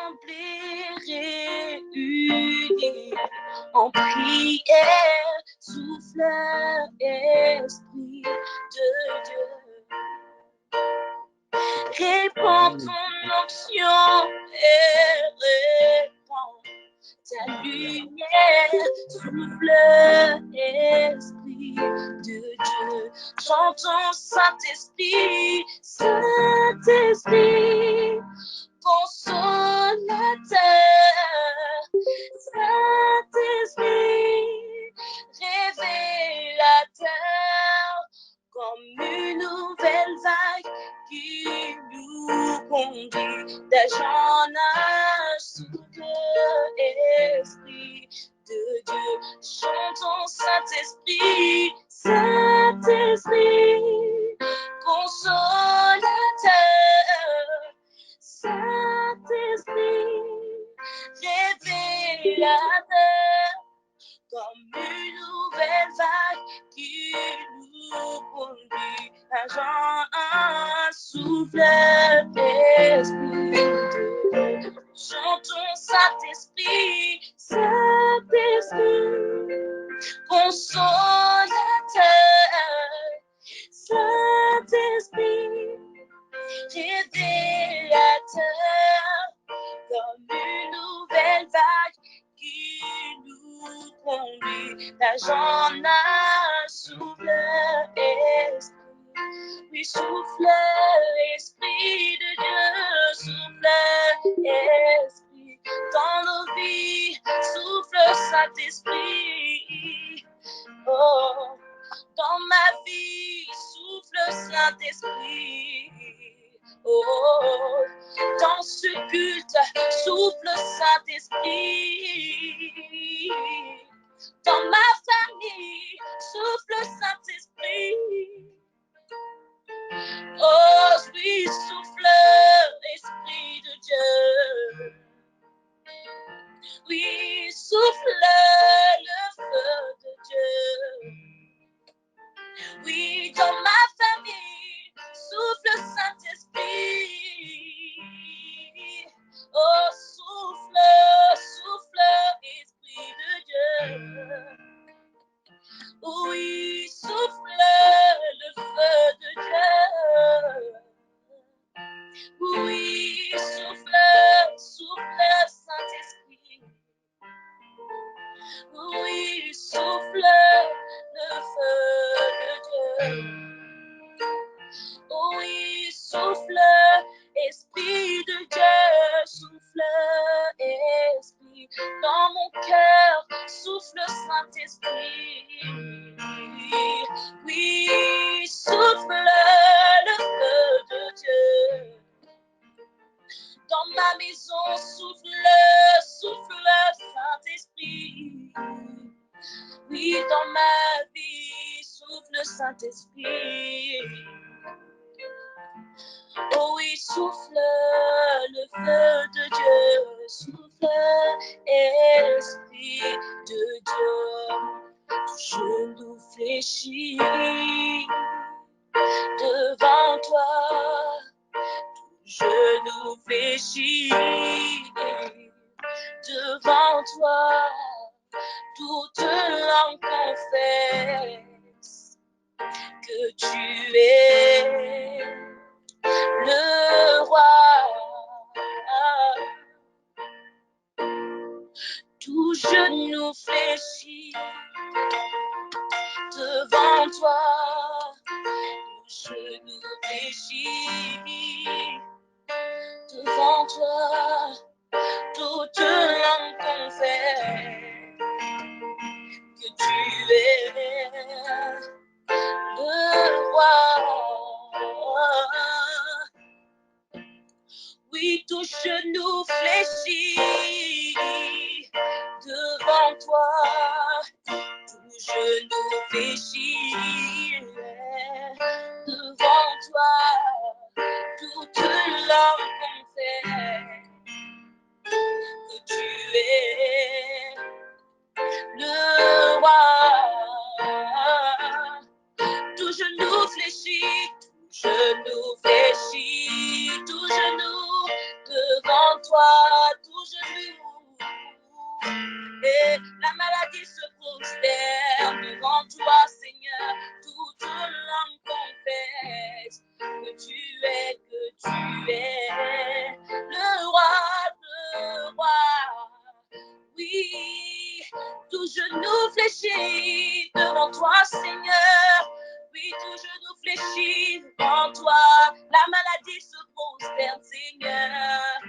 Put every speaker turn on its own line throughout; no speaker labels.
assemblée réunie en prière, souffle Esprit de Dieu. Répands ton onction et répands ta lumière, souffle Esprit de Dieu. Chantons Saint-Esprit, Saint-Esprit, consolateur, Saint-Esprit, révélateur, comme une nouvelle vague qui nous conduit d'âge en âge, souffle Esprit de Dieu. Chantons Saint-Esprit, Saint-Esprit, consolateur, Saint-Esprit, révélateur, comme une nouvelle vague qui nous conduit à un souffle Esprit de Dieu. Chantons Saint-Esprit, Saint-Esprit, consolateur, Saint-Esprit, révélateur, comme une nouvelle vague qui nous conduit d'âge en âge, souffle Esprit. Oui, souffle Esprit de Dieu, souffle Esprit dans nos vies, souffle Saint-Esprit. Oh, dans ma vie, souffle Saint-Esprit. Oh, dans ce culte, souffle Saint-Esprit. Dans ma famille, souffle Saint-Esprit. Oh, oui, souffle Esprit de Dieu. Oui, souffle le feu de Dieu. Oui, dans ma famille, souffle Saint-Esprit. Oh, souffle, souffle, Esprit de Dieu. Oui, souffle le feu de Dieu. Oui, souffle, souffle, Saint-Esprit. Oui, souffle le feu de Dieu. Oui, souffle, Esprit de Dieu, souffle, Esprit. Dans mon cœur, souffle, Saint-Esprit. Oui, souffle le feu de Dieu. Dans ma maison, souffle, souffle, Saint-Esprit. Oui, dans ma vie, souffle, Saint-Esprit. Oh oui, souffle le feu de Dieu, souffle Esprit de Dieu. Tout genou fléchit devant toi, tout genou fléchit devant toi, toute langue confesse que tu es le roi. Tout genou fléchit devant toi, tout genou fléchit devant toi, toute langue confesse que tu es le roi. Oui, tout genou fléchit devant toi, tout genou fléchit devant toi, toute langue confesse que tu es le roi. Tout genou fléchit, tout genou fléchit, tout genou devant toi, maladie se prosterne devant toi, Seigneur. Toute langue confesse que tu es le roi de rois. Oui, tout genou fléchit devant toi, Seigneur. Oui, tout genou fléchit devant toi. La maladie se prosterne, Seigneur.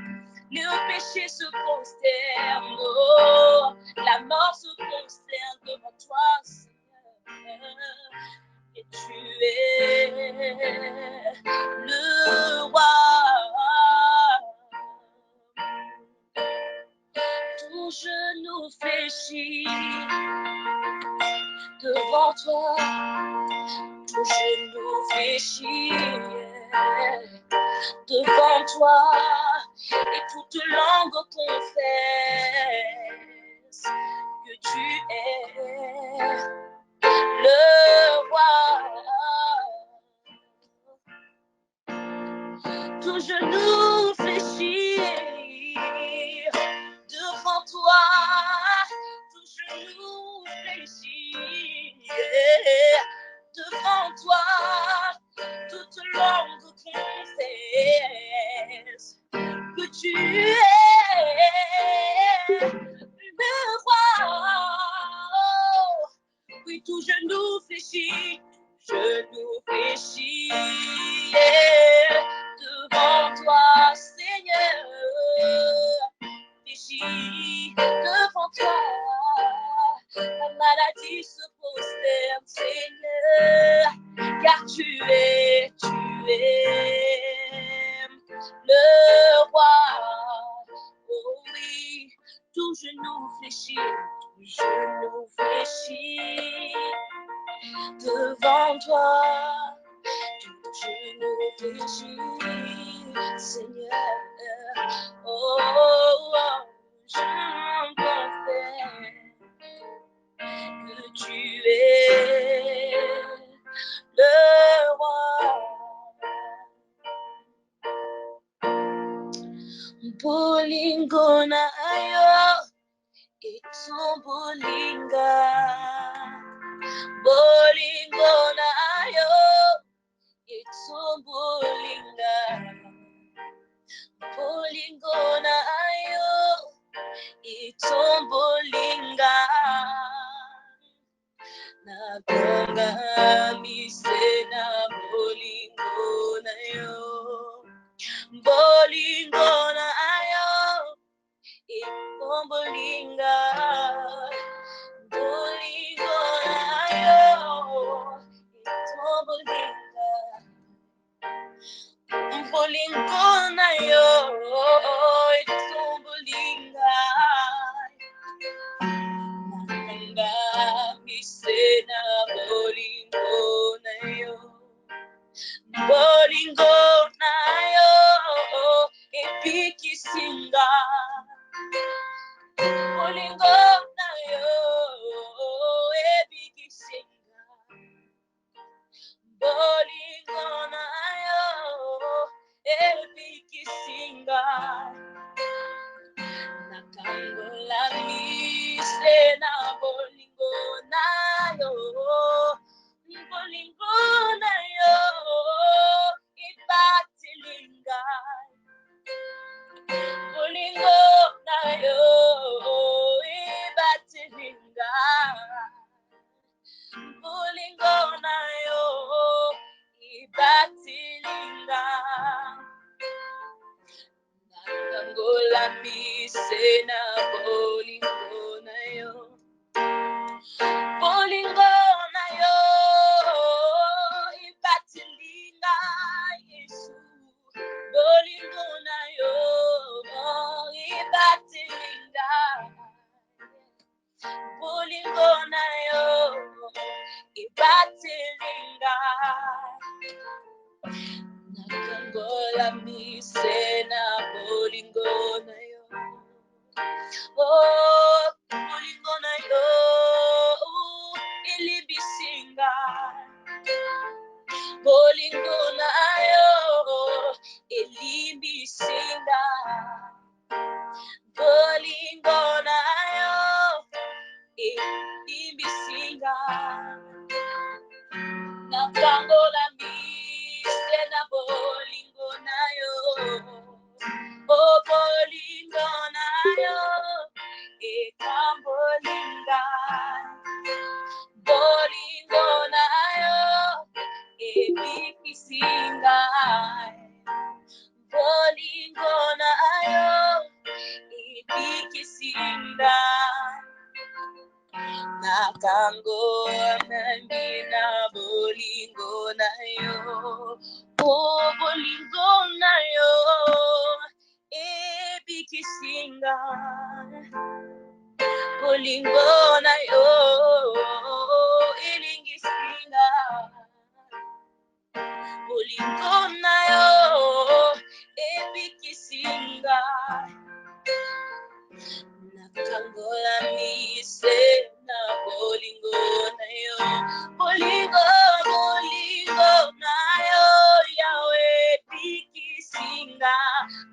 Le péché se prosterne, oh, la mort se prosterne devant toi, Seigneur. Et tu es le roi. Tout genou fléchit devant toi. Tout genou fléchit devant toi. Et toute langue confesse que tu es le roi. Tout genou fléchit devant toi. Tout genou fléchit devant toi. Toute langue confesse que tu es le roi. Oui, tout genou fléchit, devant toi, Seigneur. Fléchit devant toi. La maladie se prosterne, Seigneur, car tu es le roi. Oh oui, tout genou fléchit devant toi. Tout genou fléchit, Seigneur. Oh, je confesse que tu es le roi. Bolingo na yo, itumbulinga. Bolingo na yo, itumbulinga. Bolingo na yo, itumbulinga. Nagonga misena bolingo na yo. Bolingo na yo, itumbulinga. Bolingo na yo, itumbulinga. Bolingo na yo, itumbulinga. Nagonga misena bolingo na yo. Bolingo na yo, epikisinga. Bolingo na yo, epikisinga. Bolingo na yo, epikisinga. Nakangola mise na bolingo na yo. Bolingo na yo, ibatilinga. Bolingo na yo, ibatilinga. Bolingo na yo, ibatilinga. Nakangola mise na bolingo na yo. Bolingo na yo, ibatilinga, Yesu. Bolingo na yo, ibatilinga. Bolingo na yo, ibatilinga. Nakangola mise na bolingo na yo. Oh, Kango nambina bolingo na yo, oh bolingo na yo, ebikisinga. Bolingo na yo, ilingisinga. Bolingo na yo, ebikisinga. Nakangola mise na bolingo na yo, bolingo, bolingo na yo, Yahweh bikisinga.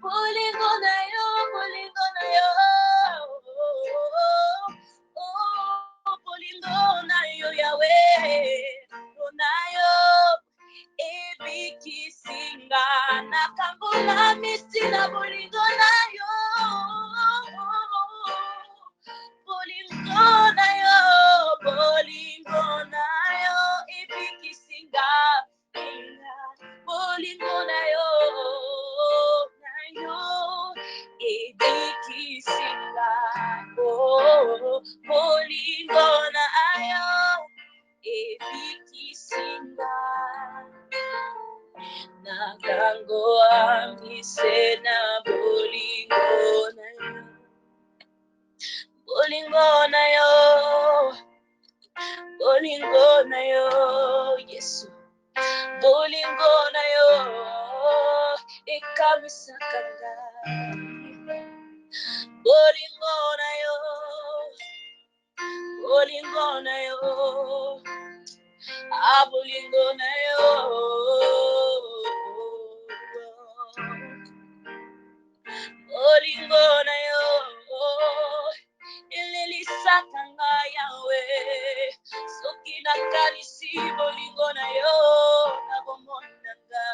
Bolingo na yo, bolingo na yo, oh bolingo na yo, Yahweh na yo, ebikisinga. Nakangola mise na bolingo na yo. Bolingo na yo, bolingo na yo, ibikisinga, bolingo na yo, ibikisinga, oh, bolingo na yo, ibikisinga. Nakango amise na bolingo na yo. Bolingo na yo, bolingo na yo, Yesu. Bolingo na yo, ikamisakanga. Bolingo na yo, bolingo na yo, bolingo na yo. Bolingo na yo, ililisakanga Yahweh. Sokina kanisi bolingo na yo, nabomonanga.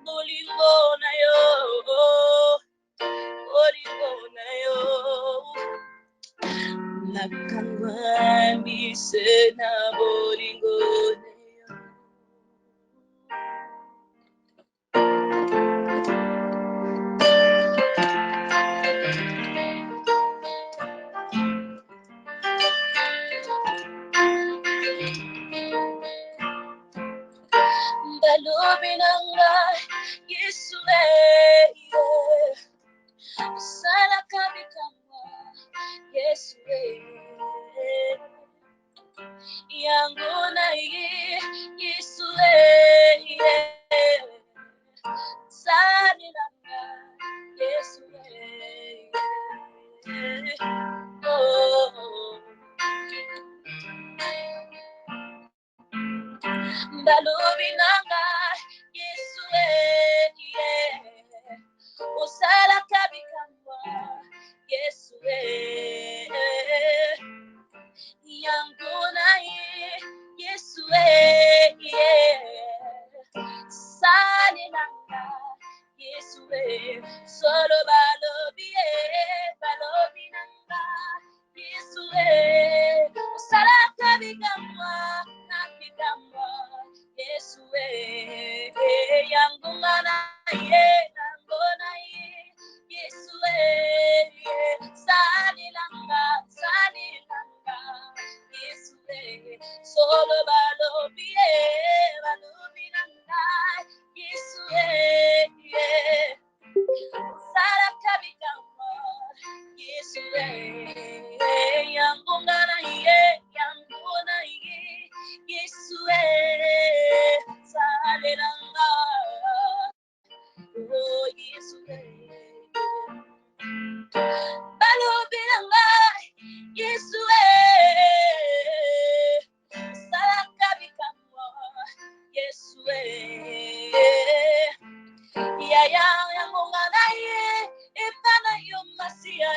Bolingo na yo, bolingo na yo. Nakangwambise na bolingo na yo. Balubinanga Yesu sala kabikama Yesu yangu na Yesu sala nanga Yesu oh balubinanga Yesu usala kabikama Yesu yangu naye Yesu sali nanga Yesu solo balobi nanga Yesu usala kabikama nakikama Yesu yangu naye nango naye Yesu sali nanga Yesu solo balobi nanga Yesu sala kabikama Yesu yangu naye Yesu sali nanga oh Yesu balobi nanga Yesu sala kabikama Yesu yaya yangonga naye epana yo masia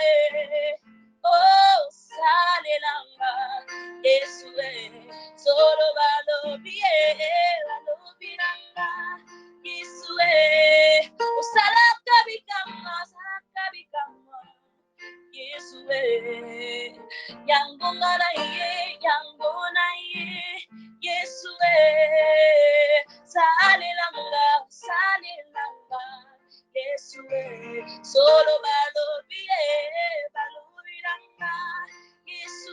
oh salelanga Yesu solo balobi nanga Yesu usala kabikama Yesu yangonga naye Yesu salelanga Yesu solo balobi nanga Yesu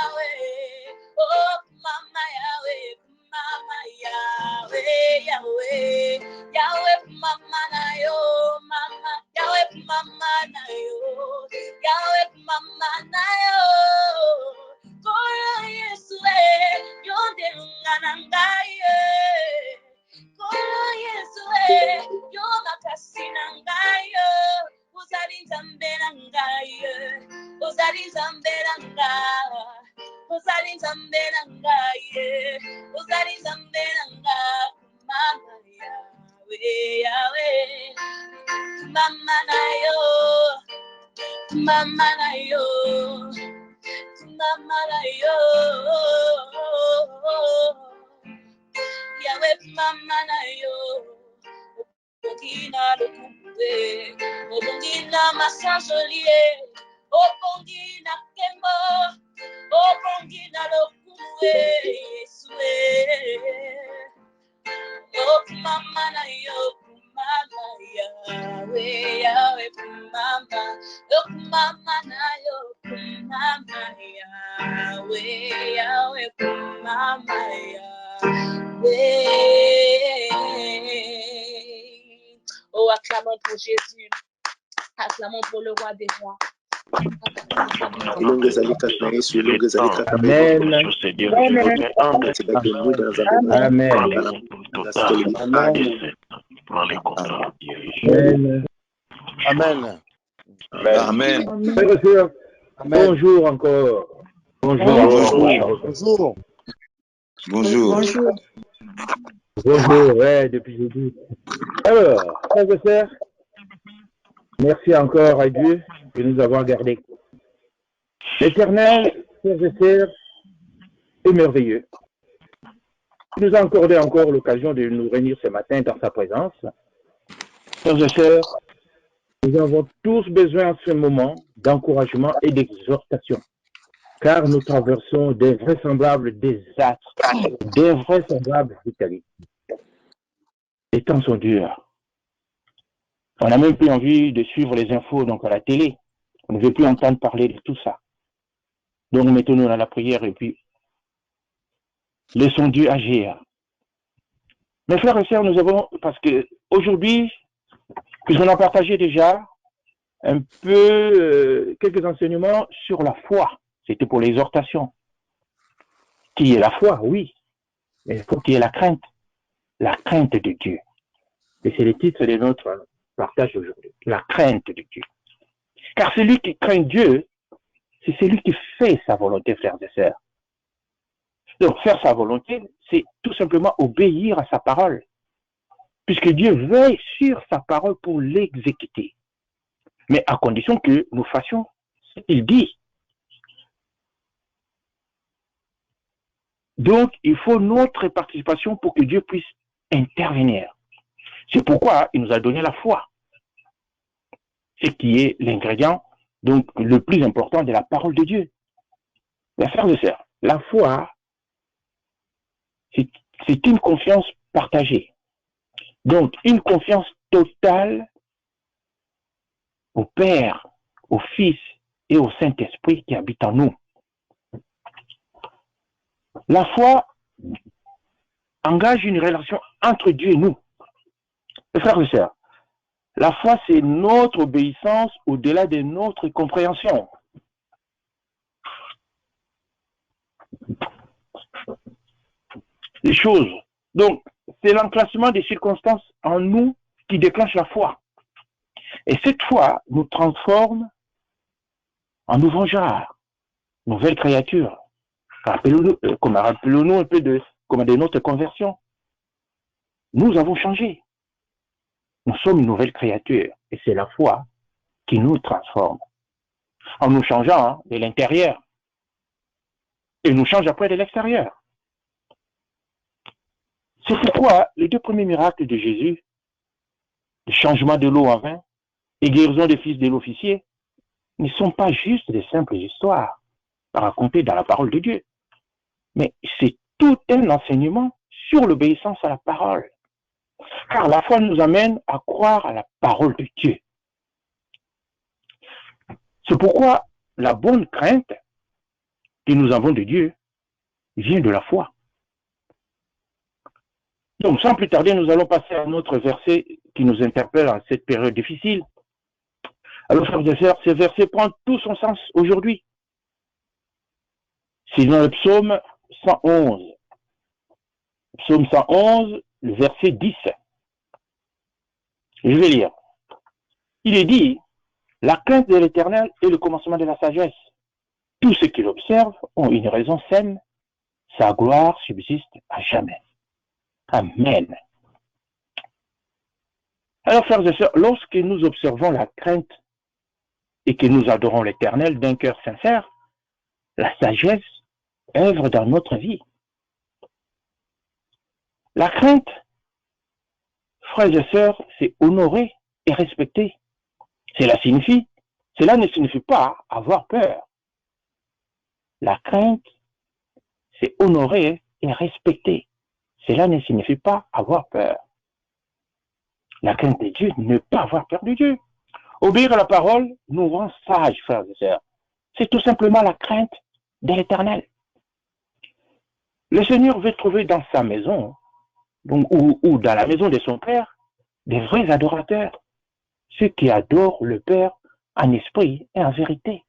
Uzali Zambenanga, Uzali Zambenanga, Mama Yahweh, Yahweh, Mama Nayo, Mama Nayo, Mama Nayo, Yahweh, Mama Nayo, Obongina Lokumbe, Obongina Masanjolie, Obongina Kembo, Obongina Lokumbe, Yesue, Mama Nayo, Mama Yahweh, Yahweh, Mama, Mama Nayo, Mama Yahweh, Yahweh, Mama Yahweh. Oh, acclamons pour Jésus, acclamons pour le roi des rois.
Ilonge zalika na Yesu, ilonge zalika kama
Amen.
Amen.
Amen.
Amen.
Frères et sœurs, bonjour encore. Bonjour, ouais, depuis jeudi. Alors, frères et sœurs, merci encore à Dieu de nous avoir gardés. L'Éternel, frères et sœurs, est merveilleux. Il nous a accordé encore l'occasion de nous réunir ce matin dans sa présence. Frères et sœurs, nous avons tous besoin en ce moment d'encouragement et d'exhortation, car nous traversons d'invraisemblables désastres, d'invraisemblables fatalités. Les temps sont durs. On n'a même plus envie de suivre les infos donc à la télé. On ne veut plus entendre parler de tout ça. Donc mettons-nous dans la prière et puis laissons Dieu agir. Mes frères et sœurs, nous avons, parce que aujourd'hui, puisqu'on a partagé déjà un peu quelques enseignements sur la foi. C'était pour l'exhortation. Qui est la foi? Oui. Mais il faut qu'il y ait la crainte de Dieu. Et c'est le titre de notre partage aujourd'hui. La crainte de Dieu. Car celui qui craint Dieu, c'est celui qui fait sa volonté, frères et sœurs. Donc, faire sa volonté, c'est tout simplement obéir à sa parole. Puisque Dieu veille sur sa parole pour l'exécuter. Mais à condition que nous fassions ce qu'il dit. Donc, il faut notre participation pour que Dieu puisse intervenir. C'est pourquoi il nous a donné la foi. Ce qui est l'ingrédient, donc, le plus important de la parole de Dieu. Mes frères et sœurs, la foi, c'est une confiance partagée. Donc, une confiance totale au Père, au Fils et au Saint-Esprit qui habitent en nous. La foi engage une relation entre Dieu et nous. Mes frères et sœurs, la foi, c'est notre obéissance au-delà de notre compréhension. Les choses. Donc, c'est l'enclassement des circonstances en nous qui déclenche la foi. Et cette foi nous transforme en nouveau genre, nouvelle créature. Rappelons-nous un peu de notre conversion. Nous avons changé. Nous sommes une nouvelle créature. Et c'est la foi qui nous transforme. En nous changeant de l'intérieur. Et nous change après de l'extérieur. C'est pourquoi les deux premiers miracles de Jésus, le changement de l'eau en vin et guérison des fils de l'officier, ne sont pas juste des simples histoires racontées dans la parole de Dieu. Mais c'est tout un enseignement sur l'obéissance à la parole. Car la foi nous amène à croire à la parole de Dieu. C'est pourquoi la bonne crainte que nous avons de Dieu vient de la foi. Donc, sans plus tarder, nous allons passer à un autre verset qui nous interpelle en cette période difficile. Alors, frères et sœurs, ce verset prend tout son sens aujourd'hui. C'est dans le psaume 111. Psaume 111, le verset 10. Je vais lire. Il est dit, la crainte de l'Éternel est le commencement de la sagesse. tous ceux qui l'observent ont une raison saine, sa gloire subsiste à jamais. Amen. Alors, frères et sœurs, lorsque nous observons la crainte et que nous adorons l'Éternel d'un cœur sincère, la sagesse œuvre dans notre vie. La crainte, frères et sœurs, c'est honorer et respecter. Cela ne signifie pas avoir peur. La crainte, c'est honorer et respecter. Cela ne signifie pas avoir peur. La crainte de Dieu, ne pas avoir peur de Dieu. Obéir à la parole nous rend sages, frères et sœurs. C'est tout simplement la crainte de l'Éternel. Le Seigneur veut trouver dans sa maison, donc, ou dans la maison de son Père, des vrais adorateurs, ceux qui adorent le Père en esprit et en vérité.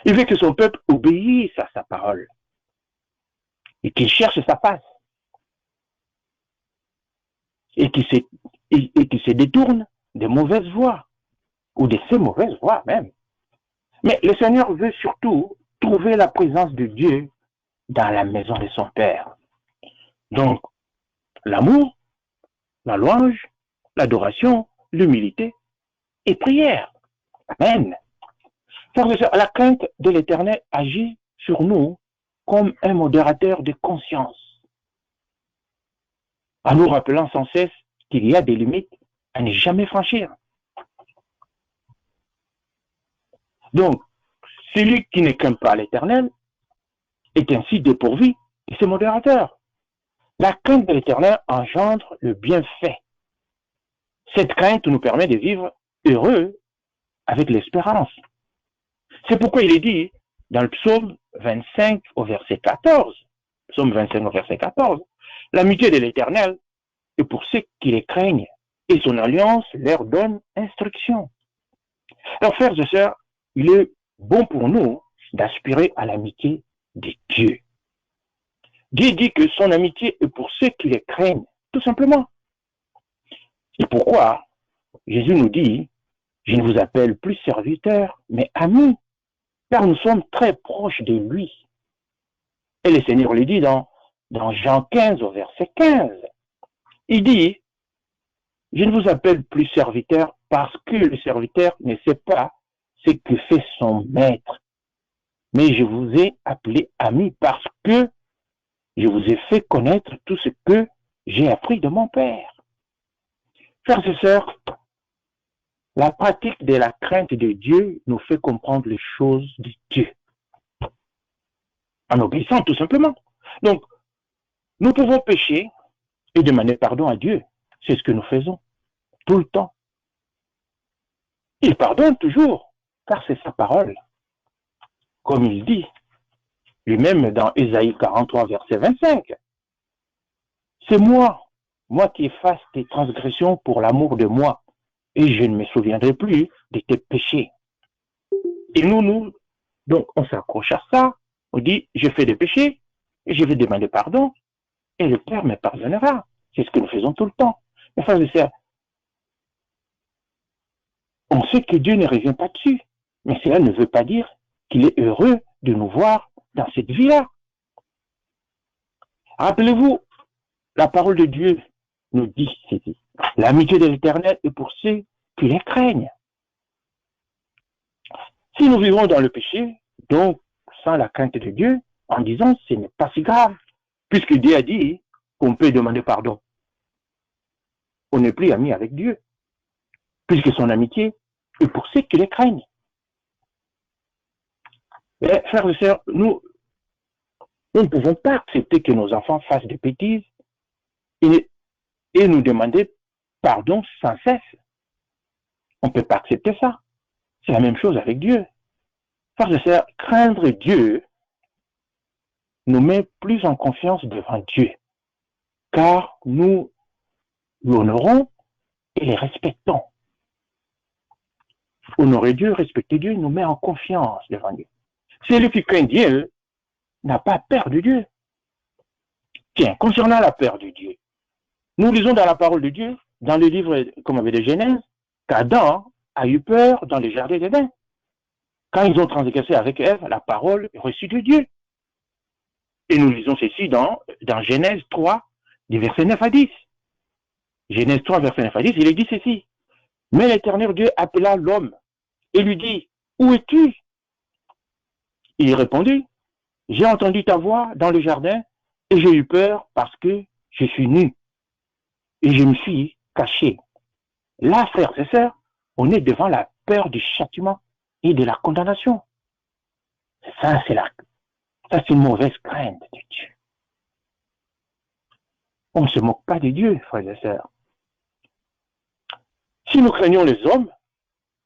Il veut que son peuple obéisse à sa parole et qu'il cherche sa face et qu'il se détourne des mauvaises voies ou de ces mauvaises voies même. Mais le Seigneur veut surtout trouver la présence de Dieu dans la maison de son Père. Donc, l'amour, la louange, l'adoration, l'humilité et prière. Amen. La crainte de l'Éternel agit sur nous comme un modérateur de conscience, en nous rappelant sans cesse qu'il y a des limites à ne jamais franchir. Donc, celui qui ne craint pas l'Éternel est ainsi dépourvu de ce modérateur. La crainte de l'Éternel engendre le bienfait. Cette crainte nous permet de vivre heureux avec l'espérance. C'est pourquoi il est dit dans le psaume 25 au verset 14, psaume 25 au verset 14, l'amitié de l'Éternel est pour ceux qui les craignent et son alliance leur donne instruction. Alors, frères et sœurs, il est bon pour nous d'aspirer à l'amitié de Dieu. Dieu dit que son amitié est pour ceux qui les craignent, tout simplement. Et pourquoi Jésus nous dit, je ne vous appelle plus serviteurs, mais amis, car nous sommes très proches de lui. Et le Seigneur le dit dans Jean 15 au verset 15. Il dit, je ne vous appelle plus serviteur parce que le serviteur ne sait pas ce que fait son maître. Mais je vous ai appelé ami parce que je vous ai fait connaître tout ce que j'ai appris de mon Père. Frères et sœurs, la pratique de la crainte de Dieu nous fait comprendre les choses de Dieu. En obéissant tout simplement. Donc, nous pouvons pécher et demander pardon à Dieu. C'est ce que nous faisons tout le temps. Il pardonne toujours, car c'est sa parole. Comme il dit, lui-même dans Ésaïe 43, verset 25. C'est moi qui efface tes transgressions pour l'amour de moi, et je ne me souviendrai plus de tes péchés. Et donc on s'accroche à ça, on dit, je fais des péchés, et je vais demander pardon, et le Père me pardonnera. C'est ce que nous faisons tout le temps. Mais frères et sœurs, on sait que Dieu ne revient pas dessus, mais cela ne veut pas dire qu'il est heureux de nous voir dans cette vie-là. Rappelez-vous, la parole de Dieu nous dit ceci. L'amitié de l'Éternel est pour ceux qui les craignent. Si nous vivons dans le péché, donc sans la crainte de Dieu, en disant ce n'est pas si grave, puisque Dieu a dit qu'on peut demander pardon. On n'est plus amis avec Dieu, puisque son amitié est pour ceux qui les craignent. Mais, frères et sœurs, nous ne pouvons pas accepter que nos enfants fassent des bêtises et nous demander pardon sans cesse. On ne peut pas accepter ça. C'est la même chose avec Dieu. Frères et sœurs, craindre Dieu nous met plus en confiance devant Dieu, car nous l'honorons et les respectons. Honorer Dieu, respecter Dieu nous met en confiance devant Dieu. Celui qui craint Dieu n'a pas peur de Dieu. Tiens, concernant la peur de Dieu, nous lisons dans la parole de Dieu, dans le livre, comme avait de Genèse, qu'Adam a eu peur dans le jardin d'Éden. quand ils ont transgressé avec Ève la parole reçue de Dieu. Et nous lisons ceci dans Genèse 3, du verset 9 à 10. Genèse 3, verset 9 à 10, il est dit ceci. Mais l'Éternel Dieu appela l'homme et lui dit, où es-tu? Il répondit, j'ai entendu ta voix dans le jardin et j'ai eu peur parce que je suis nu et je me suis caché. Là, frères et sœurs, on est devant la peur du châtiment et de la condamnation. Ça, c'est une mauvaise crainte de Dieu. On ne se moque pas de Dieu, frères et sœurs. Si nous craignons les hommes,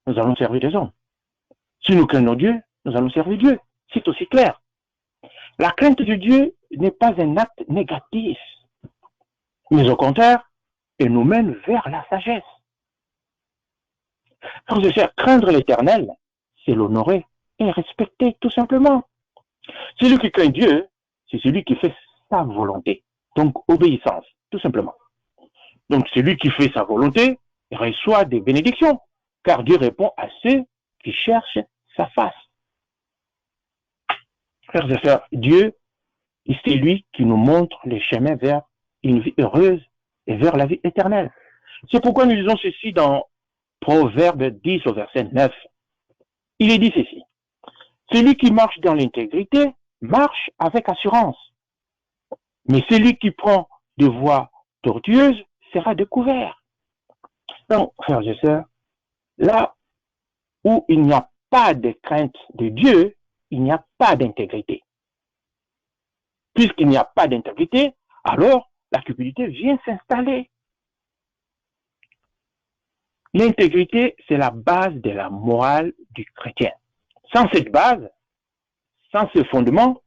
nous allons servir les hommes. Si nous craignons Dieu, nous allons servir Dieu. C'est aussi clair. La crainte de Dieu n'est pas un acte négatif, mais au contraire, elle nous mène vers la sagesse. Frères et sœurs, craindre l'Éternel, c'est l'honorer et respecter tout simplement. Celui qui craint Dieu, c'est celui qui fait sa volonté. Donc, obéissance, tout simplement. Donc, celui qui fait sa volonté reçoit des bénédictions, car Dieu répond à ceux qui cherchent sa face. Frères et sœurs, Dieu, c'est lui qui nous montre les chemins vers une vie heureuse et vers la vie éternelle. C'est pourquoi nous lisons ceci dans Proverbe 10 au verset 9. Il est dit ceci. Celui qui marche dans l'intégrité marche avec assurance. Mais celui qui prend des voies tortueuses sera découvert. Donc, frères et sœurs, là où il n'y a pas de crainte de Dieu, il n'y a pas d'intégrité. Puisqu'il n'y a pas d'intégrité, alors la cupidité vient s'installer. L'intégrité, c'est la base de la morale du chrétien. Sans cette base, sans ce fondement,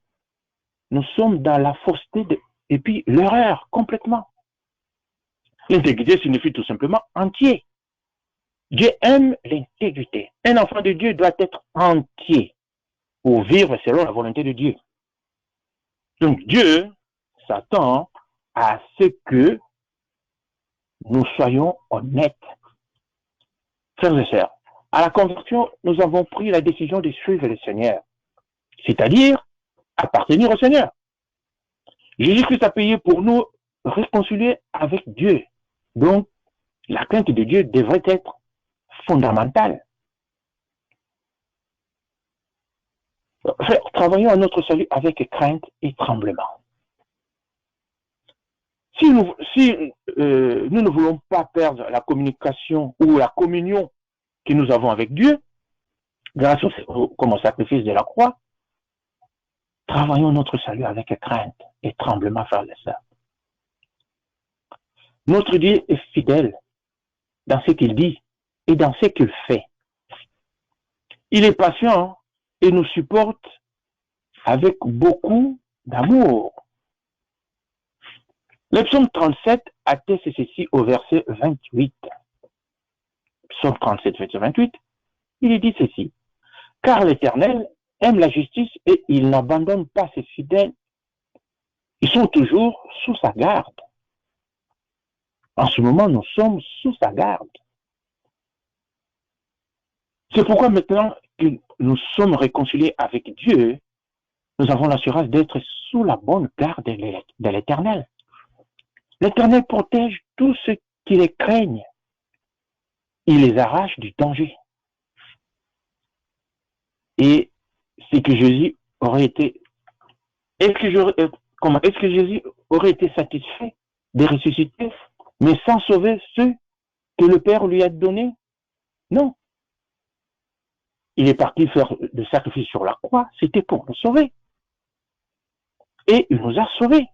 nous sommes dans la fausseté et puis l'erreur complètement. L'intégrité signifie tout simplement entier. Dieu aime l'intégrité. Un enfant de Dieu doit être entier pour vivre selon la volonté de Dieu. Donc Dieu s'attend à ce que nous soyons honnêtes. Frères et sœurs, à la conversion, nous avons pris la décision de suivre le Seigneur, c'est-à-dire appartenir au Seigneur. Jésus-Christ a payé pour nous réconcilier avec Dieu. Donc, la crainte de Dieu devrait être fondamentale. Travaillons à notre salut avec crainte et tremblement. Si nous ne voulons pas perdre la communication ou la communion que nous avons avec Dieu, grâce au sacrifice de la croix, travaillons notre salut avec crainte et tremblement, frères et sœurs. Notre Dieu est fidèle dans ce qu'il dit et dans ce qu'il fait. Il est patient et nous supporte avec beaucoup d'amour. Le psaume 37 atteste ceci au verset 28. Psaume 37, verset 28, il est dit ceci. Car l'Éternel aime la justice et il n'abandonne pas ses fidèles. Ils sont toujours sous sa garde. En ce moment, nous sommes sous sa garde. C'est pourquoi maintenant que nous sommes réconciliés avec Dieu, nous avons l'assurance d'être sous la bonne garde de l'Éternel. L'Éternel protège tous ceux qui les craignent. Il les arrache du danger. Et c'est que Jésus aurait été... Est-ce que Jésus aurait été satisfait de ressusciter, mais sans sauver ceux que le Père lui a donnés? Non. Il est parti faire le sacrifice sur la croix, c'était pour nous sauver. Et il nous a sauvés.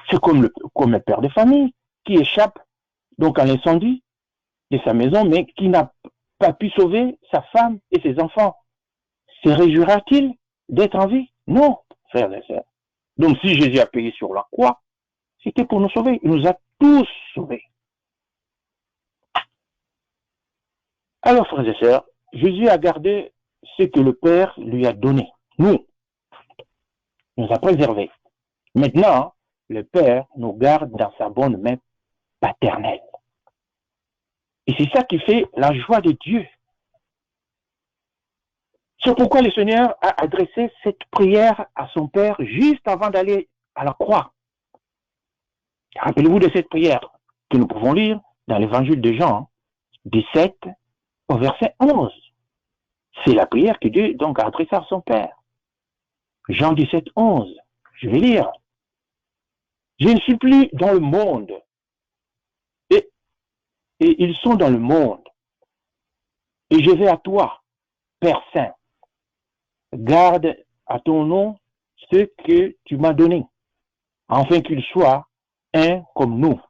C'est comme le père de famille qui échappe donc à l'incendie de sa maison, mais qui n'a pas pu sauver sa femme et ses enfants. Se réjouira-t-il d'être en vie? Non, frères et sœurs. Donc si Jésus a payé sur la croix, c'était pour nous sauver. Il nous a tous sauvés. Alors, frères et sœurs, Jésus a gardé ce que le Père lui a donné. Nous a préservés. Maintenant, le Père nous garde dans sa bonne main paternelle. Et c'est ça qui fait la joie de Dieu. C'est pourquoi le Seigneur a adressé cette prière à son Père juste avant d'aller à la croix. Rappelez-vous de cette prière que nous pouvons lire dans l'évangile de Jean 17 au verset 11. C'est la prière que Dieu donc a adressée à son Père. Jean 17, 11. Je vais lire. Je ne suis plus dans le monde. Et ils sont dans le monde. Et je vais à toi, Père Saint. Garde à ton nom ce que tu m'as donné, afin qu'ils soient un comme nous.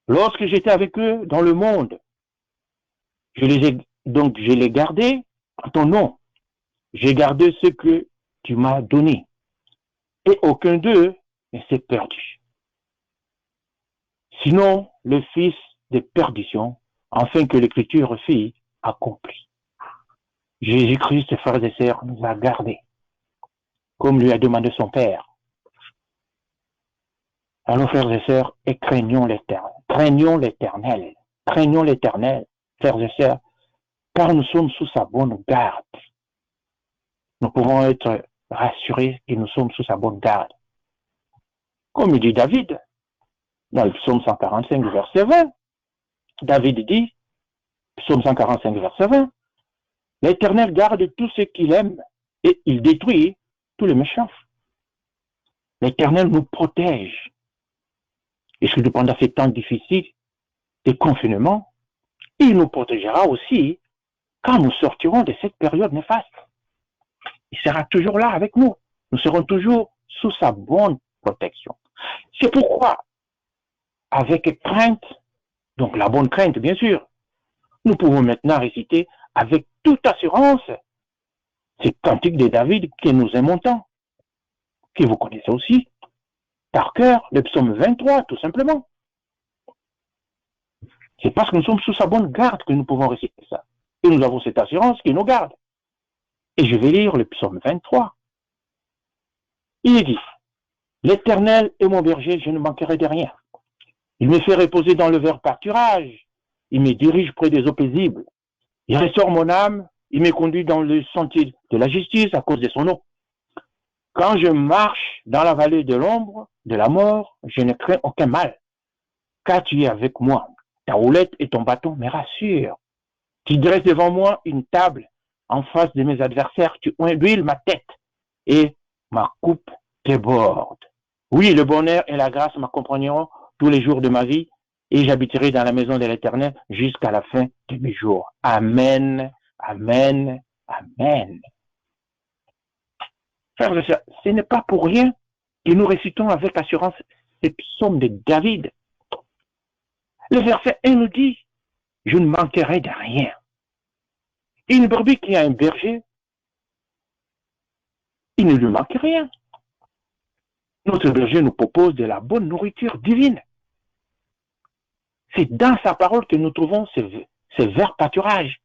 Lorsque j'étais avec eux dans le monde, je les gardais à ton nom. J'ai gardé ce que tu m'as donné. Et aucun d'eux ne s'est perdu. Sinon, le fils de perdition, afin que l'écriture fût accomplie. Jésus-Christ, frères et sœurs, nous a gardés, comme lui a demandé son Père. Alors, frères et sœurs, et craignons l'Éternel. Craignons l'Éternel. Craignons l'Éternel, frères et sœurs, car nous sommes sous sa bonne garde. Nous pouvons être rassurés que nous sommes sous sa bonne garde. Comme il dit David, dans le psaume 145, verset 20, David dit, psaume 145, verset 20, l'Éternel garde tout ce qu'il aime et il détruit tous les méchants. L'Éternel nous protège. Et surtout pendant ces temps difficiles de confinement, il nous protégera aussi quand nous sortirons de cette période néfaste. Il sera toujours là avec nous. Nous serons toujours sous sa bonne protection. C'est pourquoi, avec crainte, donc la bonne crainte bien sûr, nous pouvons maintenant réciter avec toute assurance ces cantiques de David que nous aimons tant, que vous connaissez aussi par cœur, le psaume 23 tout simplement. C'est parce que nous sommes sous sa bonne garde que nous pouvons réciter ça. Et nous avons cette assurance qui nous garde. Et je vais lire le psaume 23. Il est dit, l'Éternel est mon berger, je ne manquerai de rien. Il me fait reposer dans le vert pâturage. Il me dirige près des eaux paisibles. Il restaure mon âme. Il me conduit dans le sentier de la justice à cause de son nom. Quand je marche dans la vallée de l'ombre, de la mort, je ne crains aucun mal. Car tu es avec moi. Ta houlette et ton bâton me rassurent. Tu dresses devant moi une table en face de mes adversaires. Tu huiles ma tête et ma coupe déborde. Oui, le bonheur et la grâce m'accompagneront tous les jours de ma vie et j'habiterai dans la maison de l'Éternel jusqu'à la fin de mes jours. Amen, amen, amen. Frères et sœurs, ce n'est pas pour rien que nous récitons avec assurance ces psaumes de David. Le verset 1 nous dit, je ne manquerai de rien. Une brebis qui a un berger, il ne lui manque rien. Notre berger nous propose de la bonne nourriture divine. C'est dans sa parole que nous trouvons ces verts pâturages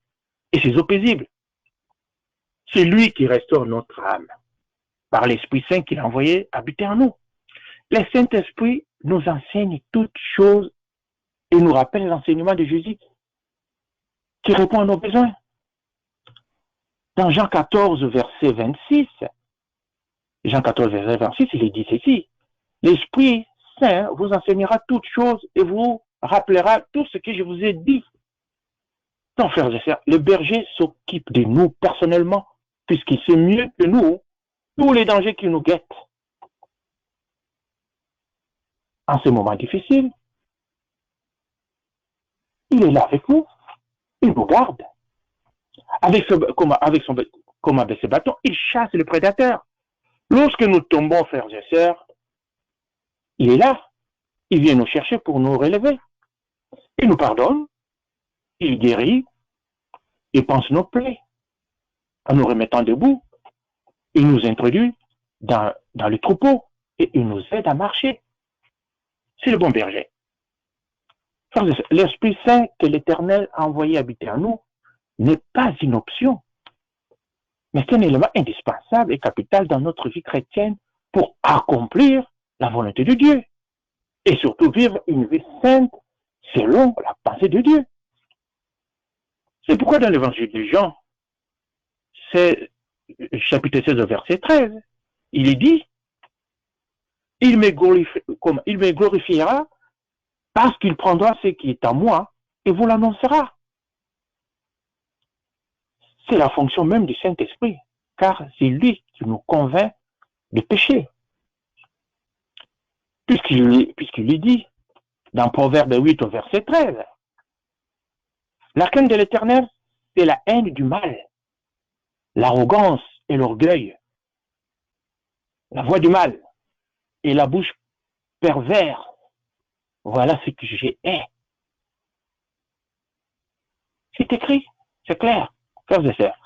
et ces eaux paisibles. C'est lui qui restaure notre âme par l'Esprit Saint qu'il a envoyé habiter en nous. Le Saint-Esprit nous enseigne toutes choses et nous rappelle l'enseignement de Jésus qui répond à nos besoins. Dans Jean 14, verset 26, Jean 14, verset 26, il est dit ceci. L'Esprit Saint vous enseignera toutes choses et vous rappellera tout ce que je vous ai dit. Non, frères et sœurs, le berger s'occupe de nous personnellement, puisqu'il sait mieux que nous tous les dangers qui nous guettent. En ce moment difficile, il est là avec nous, il nous garde. Comme avec ce bâton, il chasse le prédateur. Lorsque nous tombons, frères et sœurs, il est là. Il vient nous chercher pour nous relever. Il nous pardonne, il guérit, il pense nos plaies. En nous remettant debout, il nous introduit dans le troupeau et il nous aide à marcher. C'est le bon berger. L'Esprit Saint que l'Éternel a envoyé habiter en nous n'est pas une option, mais c'est un élément indispensable et capital dans notre vie chrétienne pour accomplir la volonté de Dieu et surtout vivre une vie sainte selon la pensée de Dieu. C'est pourquoi dans l'évangile de Jean, c'est chapitre 16, verset 13, il est dit, il me glorifiera parce qu'il prendra ce qui est à moi et vous l'annoncera. C'est la fonction même du Saint-Esprit, car c'est lui qui nous convainc de pécher. Puisqu'il dit, dans Proverbe 8 au verset 13, la crainte de l'Éternel, c'est la haine du mal, l'arrogance et l'orgueil, la voix du mal et la bouche perverse. Voilà ce que j'ai hais. C'est écrit, c'est clair, frères et sœurs.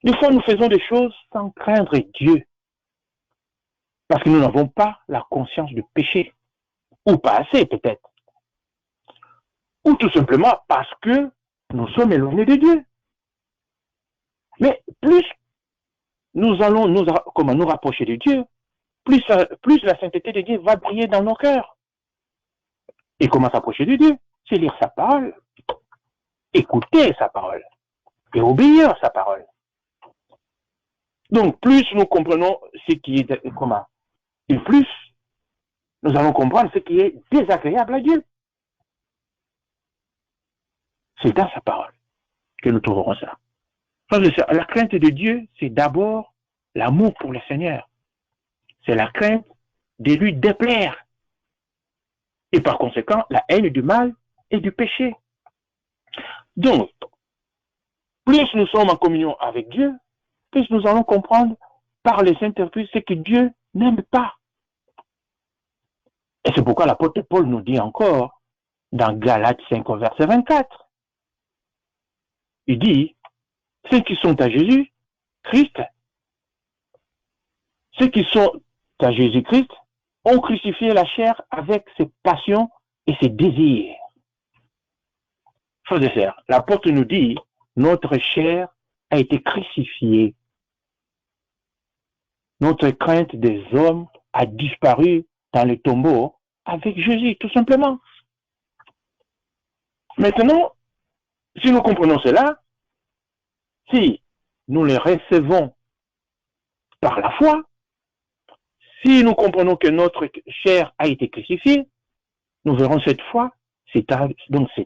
Des fois, nous faisons des choses sans craindre Dieu, parce que nous n'avons pas la conscience du péché, ou pas assez peut-être, ou tout simplement parce que nous sommes éloignés de Dieu. Mais plus nous allons nous rapprocher de Dieu, plus la sainteté de Dieu va briller dans nos cœurs. Et comment s'approcher de Dieu? C'est lire sa parole, écouter sa parole et obéir à sa parole. Donc, plus nous comprenons ce qui est et plus nous allons comprendre ce qui est désagréable à Dieu. C'est dans sa parole que nous trouverons ça. La crainte de Dieu, c'est d'abord l'amour pour le Seigneur. C'est la crainte de lui déplaire. Et par conséquent, la haine du mal et du péché. Donc, plus nous sommes en communion avec Dieu, plus nous allons comprendre par les Saint-Esprit ce que Dieu n'aime pas. Et c'est pourquoi l'apôtre Paul nous dit encore, dans Galates 5, verset 24, il dit, ceux qui sont à Jésus-Christ, ont crucifié la chair avec ses passions et ses désirs. Frères et sœurs, l'apôtre nous dit, notre chair a été crucifiée. Notre crainte des hommes a disparu dans le tombeau avec Jésus, tout simplement. Maintenant, si nous comprenons cela, si nous les recevons par la foi, si nous comprenons que notre chair a été crucifiée, nous verrons cette foi c'est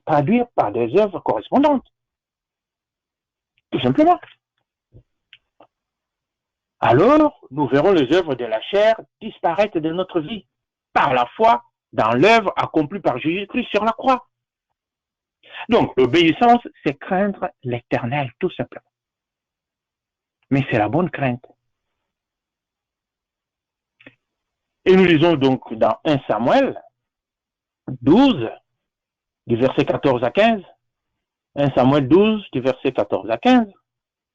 traduire par des œuvres correspondantes. Tout simplement. Alors, nous verrons les œuvres de la chair disparaître de notre vie par la foi dans l'œuvre accomplie par Jésus-Christ sur la croix. Donc, l'obéissance, c'est craindre l'Éternel, tout simplement. Mais c'est la bonne crainte. Et nous lisons donc dans 1 Samuel 12, du verset 14 à 15, 1 Samuel 12, du verset 14 à 15,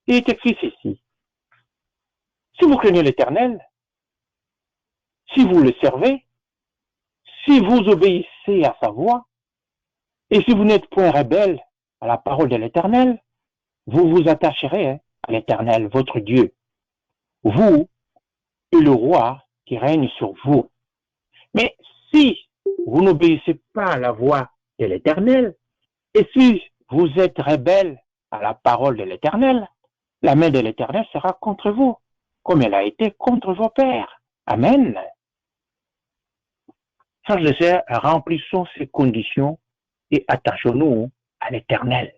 il est écrit ceci. Si vous craignez l'Éternel, si vous le servez, si vous obéissez à sa voix, et si vous n'êtes point rebelle à la parole de l'Éternel, vous vous attacherez à l'Éternel, votre Dieu, vous et le roi qui règne sur vous. Mais si vous n'obéissez pas à la voix de l'Éternel, et si vous êtes rebelle à la parole de l'Éternel, la main de l'Éternel sera contre vous, comme elle a été contre vos pères. Amen. Frères et sœurs, remplissons ces conditions et attachons-nous à l'Éternel.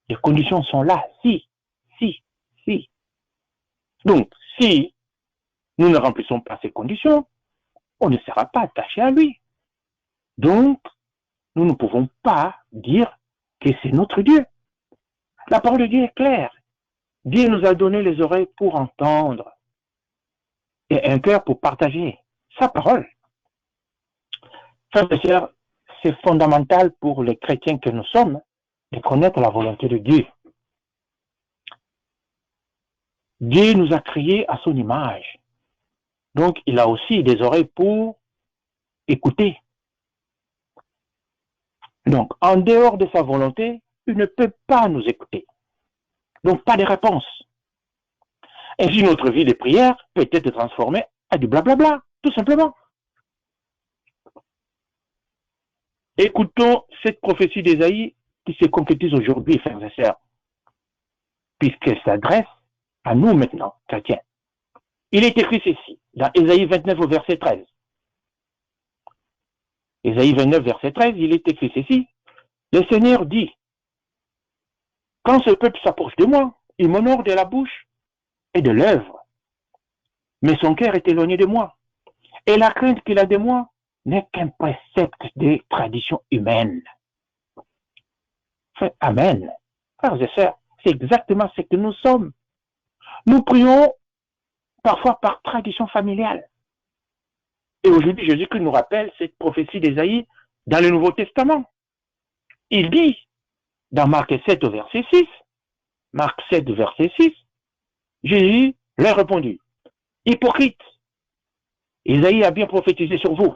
Les conditions sont là, si. Donc, si nous ne remplissons pas ces conditions, on ne sera pas attaché à lui. Donc, nous ne pouvons pas dire que c'est notre Dieu. La parole de Dieu est claire. Dieu nous a donné les oreilles pour entendre et un cœur pour partager sa parole. Frères et sœurs, c'est fondamental pour les chrétiens que nous sommes de connaître la volonté de Dieu. Dieu nous a créés à son image. Donc, il a aussi des oreilles pour écouter. Donc, en dehors de sa volonté, il ne peut pas nous écouter. Donc, pas de réponse. Ainsi, notre vie de prière peut être transformée à du blablabla, tout simplement. Écoutons cette prophétie d'Ésaïe qui se concrétise aujourd'hui, frères et sœurs, puisqu'elle s'adresse à nous maintenant, chrétiens. Il est écrit ceci, dans Ésaïe 29 au verset 13. Ésaïe 29, verset 13, il est écrit ceci. Le Seigneur dit, quand ce peuple s'approche de moi, il m'honore de la bouche et de l'œuvre, mais son cœur est éloigné de moi. Et la crainte qu'il a de moi n'est qu'un précepte des traditions humaines. Amen. Frères et sœurs, c'est exactement ce que nous sommes. Nous prions parfois par tradition familiale. Et aujourd'hui, Jésus-Christ nous rappelle cette prophétie d'Ésaïe dans le Nouveau Testament. Il dit, dans Marc 7 au verset 6, Marc 7 verset 6, Jésus leur répondit, hypocrite, Ésaïe a bien prophétisé sur vous.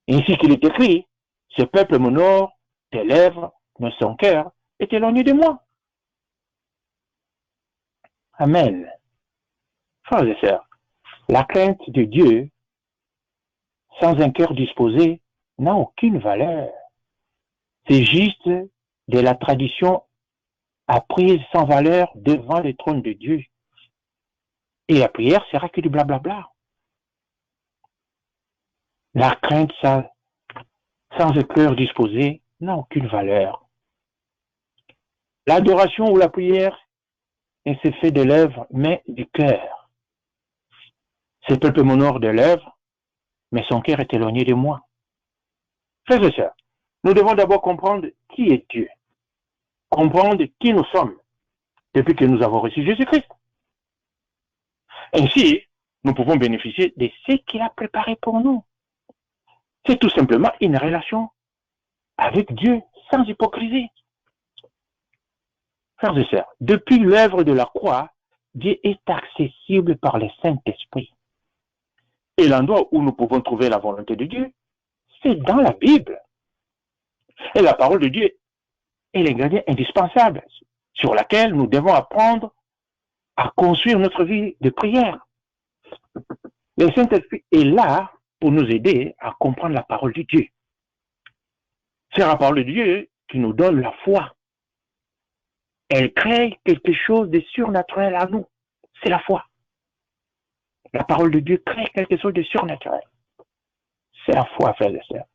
Ainsi qu'il est écrit, ce peuple m'honore des lèvres, mais son cœur est éloigné de moi. Amen. Frères et sœurs, la crainte de Dieu sans un cœur disposé n'a aucune valeur. C'est juste de la tradition apprise sans valeur devant le trône de Dieu. Et la prière sera que du blablabla. La crainte sans un cœur disposé n'a aucune valeur. L'adoration ou la prière se fait de lèvres, mais du cœur. Ce peuple m'honore de lèvres, mais son cœur est éloigné de moi. Frères et sœurs, nous devons d'abord comprendre qui est Dieu, comprendre qui nous sommes depuis que nous avons reçu Jésus-Christ. Ainsi, nous pouvons bénéficier de ce qu'il a préparé pour nous. C'est tout simplement une relation avec Dieu sans hypocrisie. Frères et sœurs, depuis l'œuvre de la croix, Dieu est accessible par le Saint-Esprit. Et l'endroit où nous pouvons trouver la volonté de Dieu, c'est dans la Bible. Et la parole de Dieu est l'ingrédient indispensable sur laquelle nous devons apprendre à construire notre vie de prière. Le Saint-Esprit est là pour nous aider à comprendre la parole de Dieu. C'est la parole de Dieu qui nous donne la foi. Elle crée quelque chose de surnaturel à nous. C'est la foi. La parole de Dieu crée quelque chose de surnaturel. C'est la foi, frères et sœurs.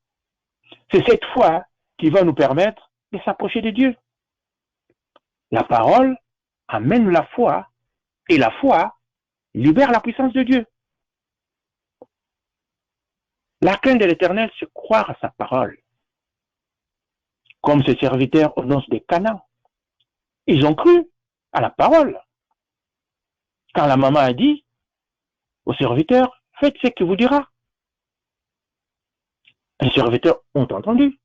C'est cette foi qui va nous permettre de s'approcher de Dieu. La parole amène la foi et la foi libère la puissance de Dieu. La crainte de l'Éternel, c'est croire à sa parole. Comme ses serviteurs aux noces de Canaan. Ils ont cru à la parole. Quand la maman a dit aux serviteurs, faites ce qu'il vous dira. Les serviteurs ont entendu.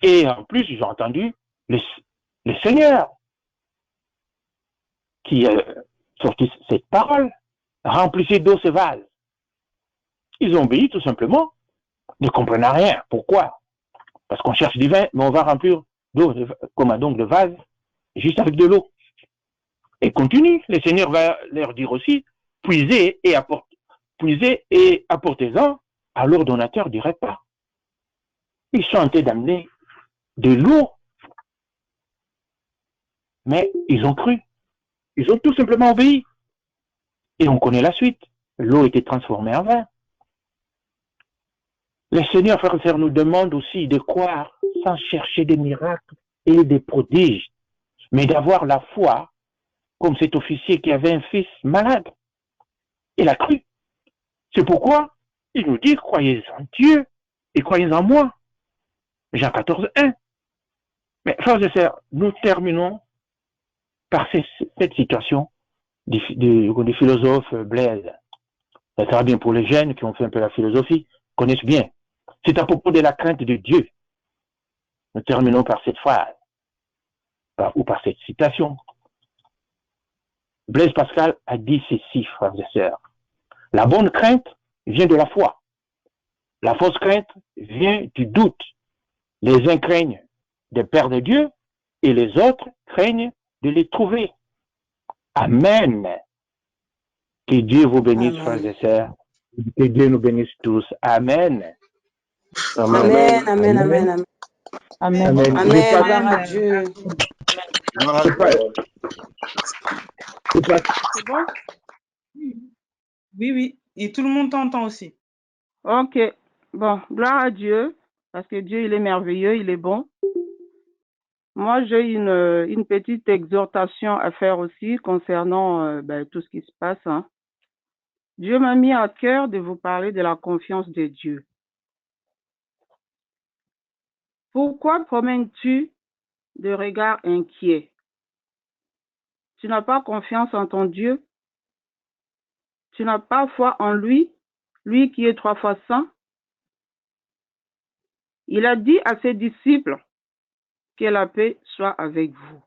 Et en plus, ils ont entendu le Seigneur qui a sorti cette parole, remplissez d'eau ce vase. Ils ont obéi tout simplement, ne comprennent rien. Pourquoi? Parce qu'on cherche du vin, mais on va remplir d'eau, comme donc de vase, juste avec de l'eau. Et continue, le Seigneur va leur dire aussi, puisez et apportez-en à l'ordonnateur du repas. Ils sont en train d'amener de l'eau, mais ils ont cru. Ils ont tout simplement obéi. Et on connaît la suite. L'eau était transformée en vin. Le Seigneur, frères et sœurs, nous demande aussi de croire sans chercher des miracles et des prodiges, mais d'avoir la foi, comme cet officier qui avait un fils malade. Il a cru. C'est pourquoi il nous dit, croyez en Dieu et croyez en moi. Jean 14, 1. Mais frères et sœurs, nous terminons par cette citation du philosophe Blaise. Ça sera bien pour les jeunes qui ont fait un peu la philosophie, connaissent bien. C'est à propos de la crainte de Dieu. Nous terminons par cette phrase, ou par cette citation. Blaise Pascal a dit ceci, frères et sœurs. La bonne crainte vient de la foi. La fausse crainte vient du doute. Les uns craignent de perdre Dieu et les autres craignent de les trouver. Amen. Que Dieu vous bénisse, frères et sœurs. Que Dieu nous bénisse tous. Amen.
Amen, amen, amen, amen.
Amen.
Amen, gloire à Dieu.
C'est pas...
C'est bon? Oui, oui. Et tout le monde t'entend aussi. Ok. Bon, gloire à Dieu, parce que Dieu, il est merveilleux, il est bon. Moi, j'ai une petite exhortation à faire aussi concernant tout ce qui se passe. Hein. Dieu m'a mis à cœur de vous parler de la confiance de Dieu. Pourquoi promènes-tu de regards inquiets? Tu n'as pas confiance en ton Dieu? Tu n'as pas foi en lui, lui qui est 3 fois saint? Il a dit à ses disciples que la paix soit avec vous.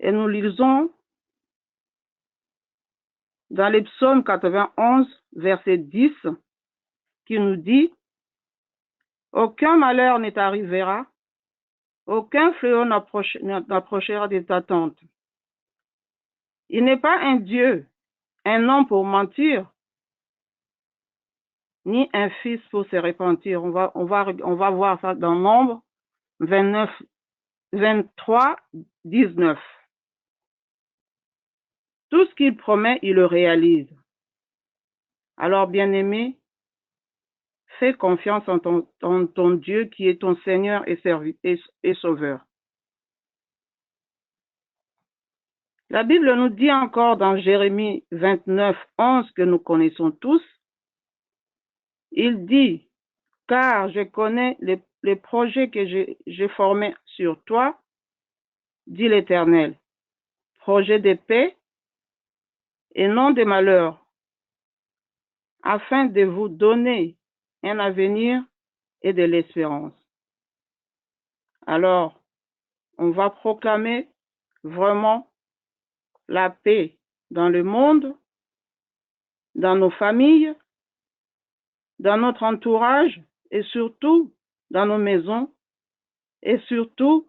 Et nous lisons dans les psaumes 91, verset 10, qui nous dit « Aucun malheur ne t'arrivera, aucun fléau n'approchera de ta tente. Il n'est pas un Dieu, un homme pour mentir, ni un fils pour se repentir. » On va voir ça dans Nombre 23, 19. Tout ce qu'il promet, il le réalise. Alors, bien-aimé, fais confiance en ton Dieu qui est ton Seigneur et Sauveur. La Bible nous dit encore dans Jérémie 29, 11, que nous connaissons tous, il dit, « Car je connais les projets que j'ai formés sur toi, dit l'Éternel, projets de paix et non de malheur, afin de vous donner un avenir et de l'espérance. » Alors, on va proclamer vraiment la paix dans le monde, dans nos familles, dans notre entourage et surtout dans nos maisons et surtout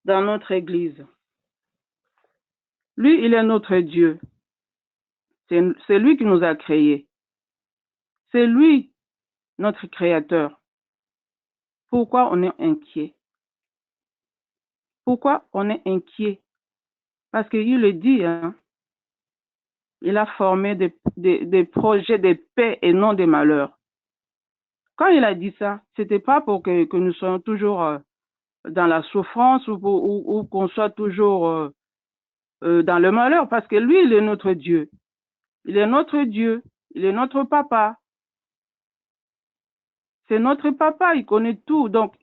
dans notre Église. Lui, il est notre Dieu. C'est lui qui nous a créés. C'est lui, notre Créateur. Pourquoi on est inquiet? Pourquoi on est inquiet? Parce qu'il le dit, hein, il a formé des projets de paix et non de malheur. Quand il a dit ça, c'était pas pour que nous soyons toujours dans la souffrance ou qu'on soit toujours dans le malheur, parce que lui, il est notre Dieu. Il est notre Dieu. Il est notre papa. C'est notre papa, il connaît tout. Donc,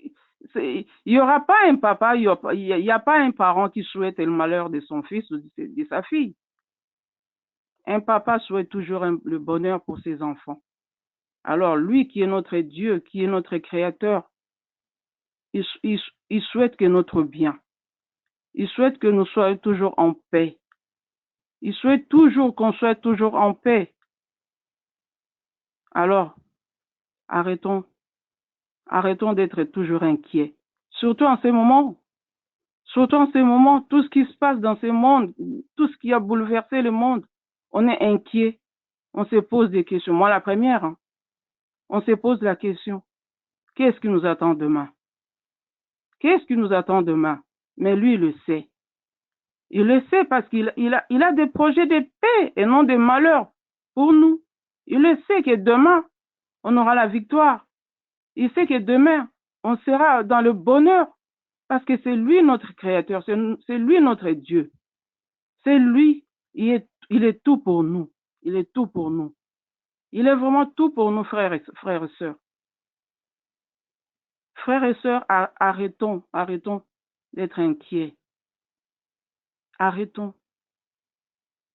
il n'y aura pas un papa, il n'y a pas un parent qui souhaite le malheur de son fils ou de sa fille. Un papa souhaite toujours le bonheur pour ses enfants. Alors, lui qui est notre Dieu, qui est notre Créateur, il souhaite que notre bien. Il souhaite que nous soyons toujours en paix. Il souhaite toujours qu'on soit toujours en paix. Alors, arrêtons d'être toujours inquiets. Surtout en ces moments. Surtout en ces moments, tout ce qui se passe dans ce monde, tout ce qui a bouleversé le monde, on est inquiet. On se pose des questions. Moi, la première, hein, on se pose la question, qu'est-ce qui nous attend demain? Qu'est-ce qui nous attend demain? Mais lui, il le sait. Il le sait parce qu'il a des projets de paix et non de malheur pour nous. Il le sait que demain, on aura la victoire. Il sait que demain, on sera dans le bonheur parce que c'est lui notre Créateur, c'est lui notre Dieu. C'est lui, il est tout pour nous. Il est tout pour nous. Il est vraiment tout pour nous, frères et sœurs. Frères et sœurs, arrêtons d'être inquiets. Arrêtons.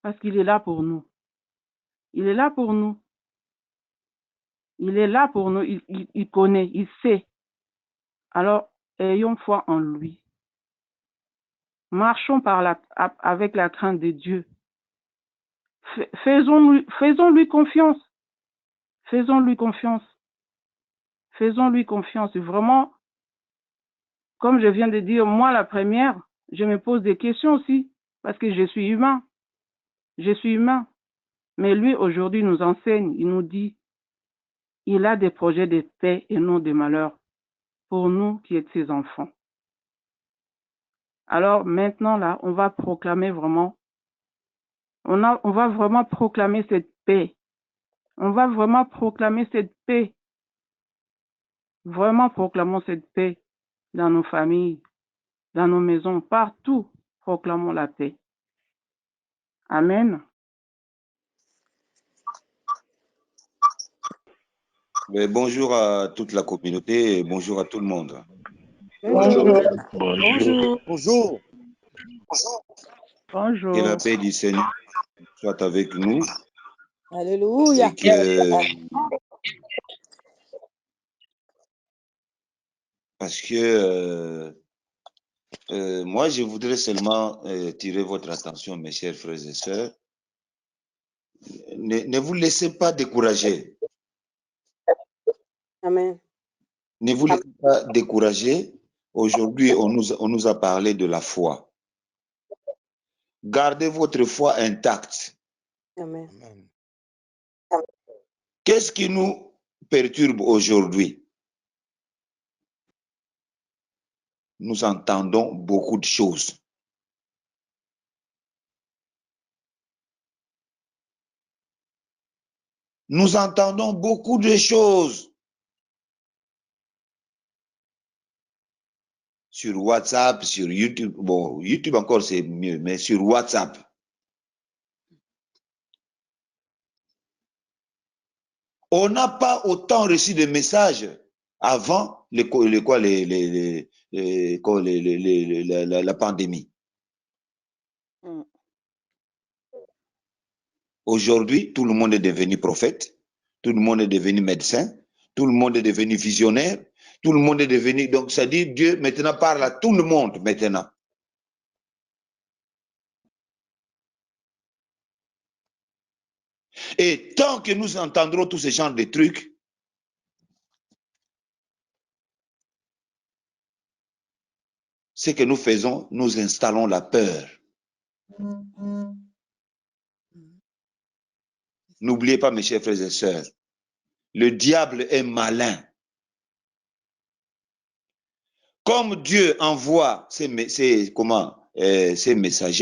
Parce qu'il est là pour nous. Il est là pour nous. Il est là pour nous. Il connaît, il sait. Alors, ayons foi en lui. Marchons avec la crainte de Dieu. Faisons-lui confiance. Faisons-lui confiance. Faisons-lui confiance. Vraiment, comme je viens de dire, moi, la première, je me pose des questions aussi, parce que je suis humain. Je suis humain. Mais lui, aujourd'hui, nous enseigne, il nous dit, il a des projets de paix et non de malheur pour nous qui êtes ses enfants. Alors maintenant, là, on va proclamer vraiment, on va vraiment proclamer cette paix. On va vraiment proclamer cette paix. Vraiment proclamons cette paix dans nos familles, dans nos maisons, partout. Proclamons la paix. Amen.
Mais bonjour à toute la communauté et bonjour à tout le monde.
Bonjour.
Bonjour.
Bonjour.
Bonjour.
Que la paix du Seigneur soit avec nous.
Alléluia.
Et que, parce que moi, je voudrais seulement tirer votre attention, mes chers frères et sœurs. Ne vous laissez pas décourager.
Amen.
Ne vous laissez pas décourager. Aujourd'hui, on nous a parlé de la foi. Gardez votre foi intacte.
Amen.
Qu'est-ce qui nous perturbe aujourd'hui? Nous entendons beaucoup de choses. Nous entendons beaucoup de choses. Sur WhatsApp, sur YouTube. Bon, YouTube encore c'est mieux, mais sur WhatsApp. On n'a pas autant reçu de messages avant la pandémie. Aujourd'hui, tout le monde est devenu prophète, tout le monde est devenu médecin, tout le monde est devenu visionnaire, tout le monde est devenu... Donc, ça dit Dieu maintenant parle à tout le monde maintenant. Et tant que nous entendrons tous ces genres de trucs, ce que nous faisons, nous installons la peur. N'oubliez pas, mes chers frères et sœurs, le diable est malin. Comme Dieu envoie ses messagers,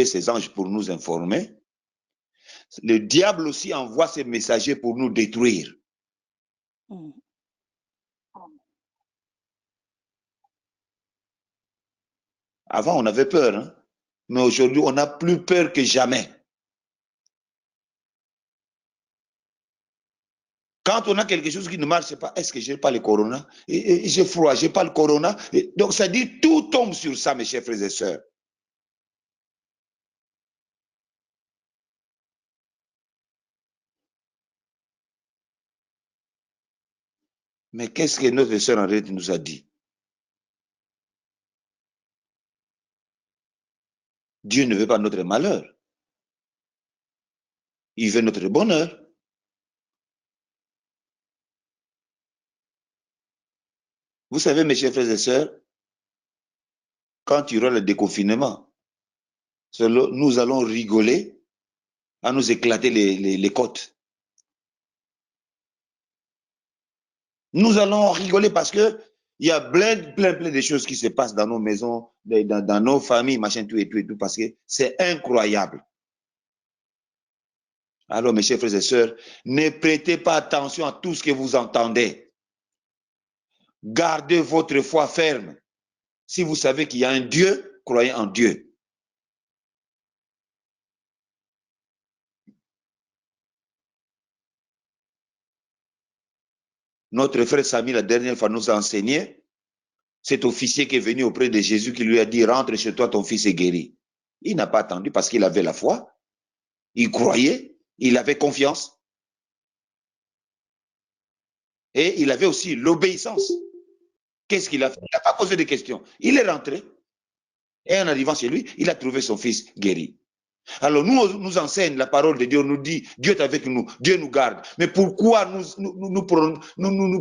ses anges pour nous informer, le diable aussi envoie ses messagers pour nous détruire. Avant, on avait peur, hein? Mais aujourd'hui, on a plus peur que jamais. Quand on a quelque chose qui ne marche pas, est-ce que je n'ai pas le corona? J'ai froid, je n'ai pas le corona. Donc, ça dit, tout tombe sur ça, mes chers frères et sœurs. Mais qu'est-ce que notre sœur Henriette nous a dit? Dieu ne veut pas notre malheur. Il veut notre bonheur. Vous savez, mes chers frères et sœurs, quand il y aura le déconfinement, nous allons rigoler à nous éclater les côtes. Nous allons rigoler parce que il y a plein de choses qui se passent dans nos maisons, dans nos familles, machin, tout et tout, parce que c'est incroyable. Alors, mes chers frères et sœurs, ne prêtez pas attention à tout ce que vous entendez. Gardez votre foi ferme. Si vous savez qu'il y a un Dieu, croyez en Dieu. Notre frère Samy, la dernière fois, nous a enseigné, cet officier qui est venu auprès de Jésus, qui lui a dit, rentre chez toi, ton fils est guéri. Il n'a pas attendu parce qu'il avait la foi. Il croyait, il avait confiance. Et il avait aussi l'obéissance. Qu'est-ce qu'il a fait? Il n'a pas posé de questions. Il est rentré. Et en arrivant chez lui, il a trouvé son fils guéri. Alors nous enseigne la parole de Dieu, nous dit, Dieu est avec nous, Dieu nous garde. Mais pourquoi nous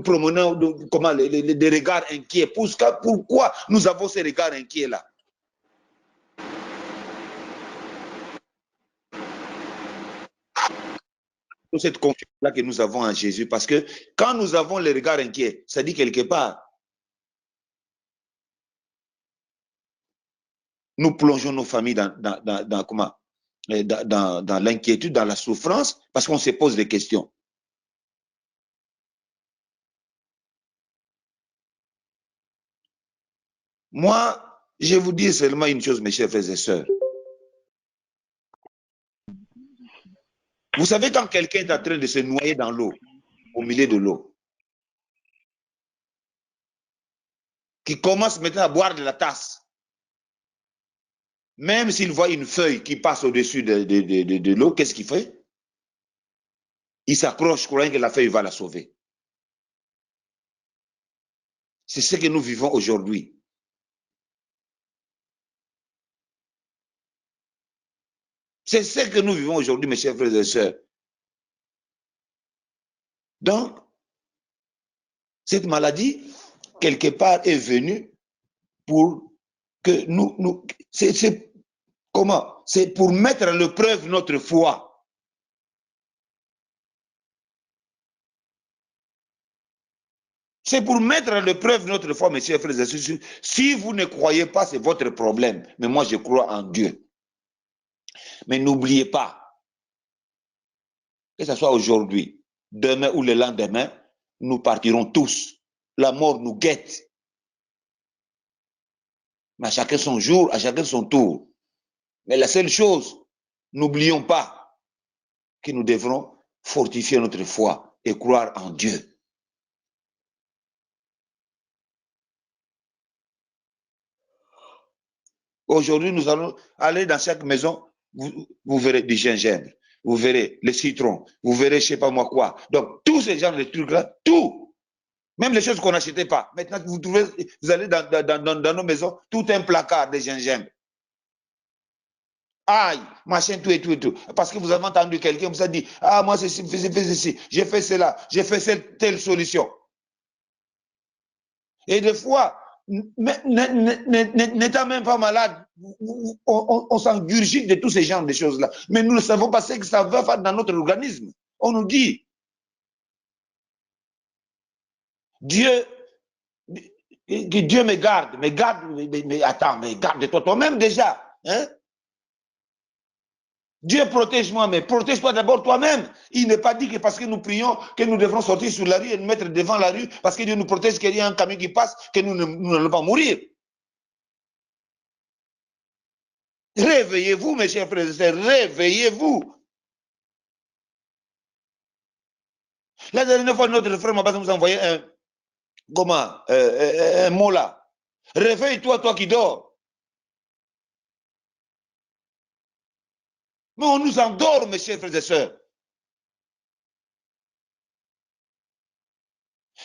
promenons des regards inquiets? Pourquoi nous avons ces regards inquiets-là? Cette confiance-là que nous avons en Jésus, parce que quand nous avons les regards inquiets, ça dit quelque part, nous plongeons nos familles dans l'inquiétude, dans la souffrance, parce qu'on se pose des questions. Moi, je vous dis seulement une chose, mes chers frères et sœurs. Vous savez, quand quelqu'un est en train de se noyer dans l'eau, au milieu de l'eau, qui commence maintenant à boire de la tasse, même s'il voit une feuille qui passe au-dessus de l'eau, qu'est-ce qu'il fait? Il s'accroche croyant que la feuille va la sauver. C'est ce que nous vivons aujourd'hui. C'est ce que nous vivons aujourd'hui, mes chers frères et sœurs. Donc, cette maladie, quelque part, est venue pour que nous comment? C'est pour mettre à l'épreuve notre foi. C'est pour mettre à l'épreuve notre foi, mes chers frères et sœurs. Si vous ne croyez pas, c'est votre problème. Mais moi, je crois en Dieu. Mais n'oubliez pas, que ce soit aujourd'hui, demain ou le lendemain, nous partirons tous. La mort nous guette. Mais à chacun son jour, à chacun son tour. Mais la seule chose, n'oublions pas que nous devrons fortifier notre foi et croire en Dieu. Aujourd'hui, nous allons aller dans chaque maison, vous verrez du gingembre, vous verrez le citron, vous verrez je ne sais pas moi quoi. Donc, tous ces genres de trucs-là, tout, même les choses qu'on n'achetait pas. Maintenant, vous allez dans nos maisons, tout un placard de gingembre. Aïe, machin, tout et tout et tout. Parce que vous avez entendu quelqu'un vous a dit, ah, moi, c'est ceci, j'ai fait cela, j'ai fait cette telle solution. Et des fois, n'étant même pas malade, on s'engurgite de tous ces genres de choses-là. Mais nous ne savons pas ce que ça va faire dans notre organisme. On nous dit, Dieu, que Dieu me garde, mais attends, mais garde-toi toi-même déjà. Hein? Dieu protège-moi, mais protège-toi d'abord toi-même. Il n'est pas dit que parce que nous prions, que nous devrons sortir sur la rue et nous mettre devant la rue, parce que Dieu nous protège, qu'il y a un camion qui passe, que nous n'allons pas mourir. Réveillez-vous, mes chers frères et sœurs, réveillez-vous. La dernière fois, notre frère Mabassa nous a envoyé un mot là. Réveille-toi, toi qui dors. Mais on nous endort, mes chers frères et sœurs.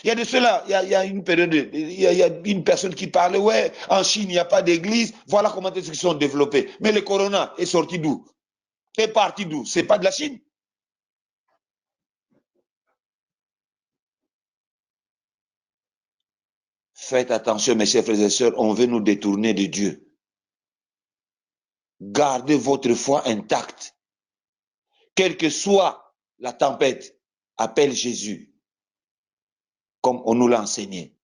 Il y a de cela, il y a une période, il y a une personne qui parlait, ouais, en Chine, il n'y a pas d'église, voilà comment est-ce qu'ils sont développés. Mais le corona est sorti d'où? Est parti d'où? C'est pas de la Chine. Faites attention, mes chers frères et sœurs, on veut nous détourner de Dieu. Gardez votre foi intacte. Quelle que soit la tempête, appelle Jésus, comme on nous l'a enseigné.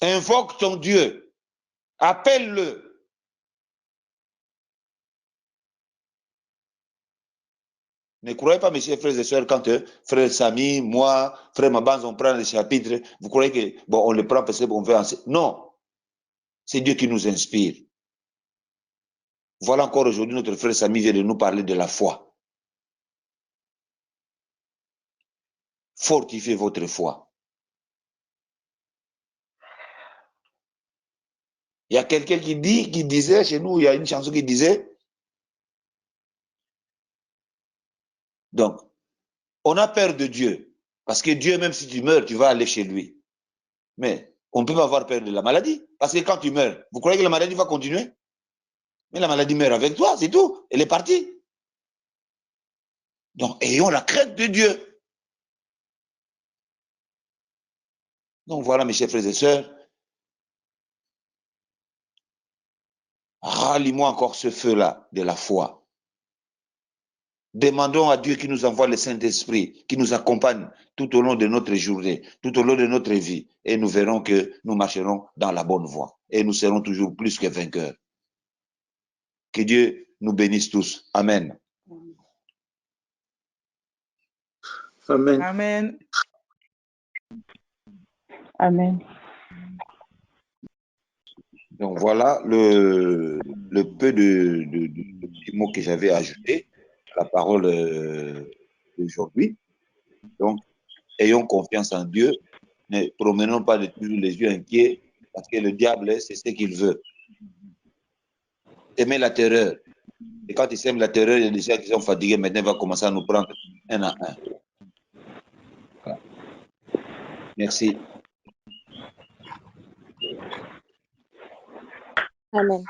Invoque ton Dieu, appelle-le. Ne croyez pas, mes chers frères et sœurs, quand frère Samy, moi, frère Mabans, on prend les chapitres, vous croyez que, bon, on les prend parce qu'on veut enseigner. Non, c'est Dieu qui nous inspire. Voilà encore aujourd'hui, notre frère Samy vient de nous parler de la foi. Fortifiez votre foi. Il y a quelqu'un qui disait, chez nous, il y a une chanson qui disait, donc, on a peur de Dieu, parce que Dieu, même si tu meurs, tu vas aller chez lui. Mais on ne peut pas avoir peur de la maladie, parce que quand tu meurs, vous croyez que la maladie va continuer? Mais la maladie meurt avec toi, c'est tout, elle est partie. Donc, ayons la crainte de Dieu. Donc voilà, mes chers frères et sœurs, rallie-moi encore ce feu-là de la foi. Demandons à Dieu qui nous envoie le Saint-Esprit, qui nous accompagne tout au long de notre journée, tout au long de notre vie. Et nous verrons que nous marcherons dans la bonne voie. Et nous serons toujours plus que vainqueurs. Que Dieu nous bénisse tous. Amen.
Amen.
Amen.
Amen.
Donc voilà le peu de petits mots que j'avais ajoutés à la parole d'aujourd'hui. Donc, ayons confiance en Dieu. Ne promenons pas toujours les yeux inquiets parce que le diable, c'est ce qu'il veut. Aimer la terreur. Et quand il sème la terreur, il y a des gens qui sont fatigués. Maintenant, il va commencer à nous prendre un à un. Voilà. Merci.
Amen.